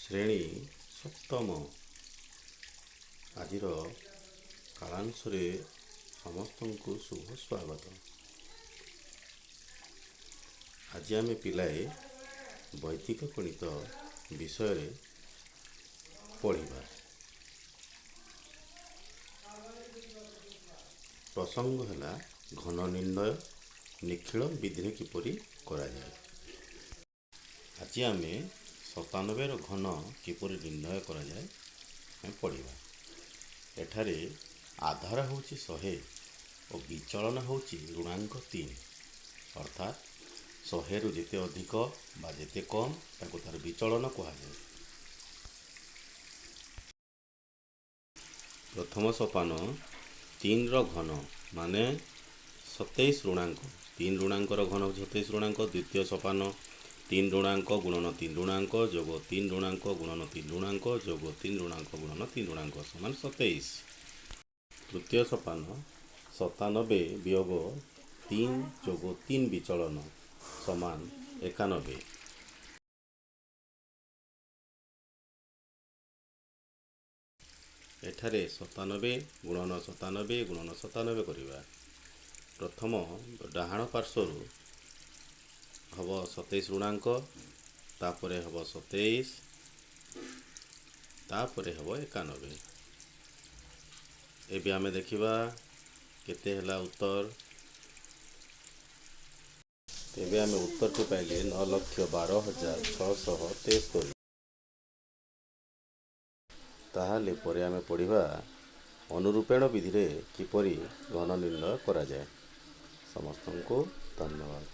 ଶ୍ରେଣୀ ସପ୍ତମ ଆଜିର କାଳାଂଶରେ ସମସ୍ତଙ୍କୁ ଶୁଭ ସ୍ୱାଗତ। ଆଜି ଆମେ ପିଲାଏ ବୈଦିକ ଗଣିତ ବିଷୟରେ ପଢ଼ିବା। ପ୍ରସଙ୍ଗ ହେଲା ଘନ ନିର୍ଣ୍ଣୟ ନିଖିଳ ବିଧିରେ କିପରି କରାଯାଏ। ଆଜି ଆମେ 97ର ଘନ କିପରି ନିର୍ଣ୍ଣୟ କରାଯାଏ ଆମେ ପଢ଼ିବା। ଏଠାରେ ଆଧାର ହେଉଛି 100 ଓ ବିଚଳନ ହେଉଛି ଋଣାଙ୍କ 3, ଅର୍ଥାତ୍ 100ରୁ ଯେତେ ଅଧିକ ବା ଯେତେ କମ୍ ତାକୁ ତାର ବିଚଳନ କୁହାଯାଏ। ପ୍ରଥମ ସୋପାନ 3ର ଘନ ମାନେ 27 ଋଣାଙ୍କ। 3 ଋଣାଙ୍କର ଘନ ହେଉଛି 27 ଋଣାଙ୍କ। ଦ୍ୱିତୀୟ ସୋପାନ 3 ଋଣାଙ୍କ ଗୁଣନ 3 ଋଣାଙ୍କ ଯୋଗ 3 ଋଣାଙ୍କ ଗୁଣନ 3 ଋଣାଙ୍କ ଯୋଗ 3 ଋଣାଙ୍କ ଗୁଣନ 3 ଋଣାଙ୍କ ସମାନ 27। ତୃତୀୟ ସୋପାନ 97 ବିୟୋଗ 3 ଯୋଗ 3 ବିଚଳନ ସମାନ 91। ଏଠାରେ 97 ଗୁଣନ 97 ଗୁଣନ 97 କରିବା। ପ୍ରଥମ ଡାହାଣ ପାର୍ଶ୍ୱରୁ ହେବ 27 ଋଣାଙ୍କ, ତାପରେ ହେବ 27, ତାପରେ ହେବ 91। ଏବେ ଆମେ ଦେଖିବା କେତେ ହେଲା ଉତ୍ତର। ଏବେ ଆମେ ଉତ୍ତରଟି ପାଇଲେ 9,12,673। ତାହେଲେ ପରେ ଆମେ ପଢ଼ିବା ଅନୁରୂପେଣ ବିଧିରେ କିପରି ଘନ ନିର୍ଣ୍ଣୟ କରାଯାଏ। ସମସ୍ତଙ୍କୁ ଧନ୍ୟବାଦ।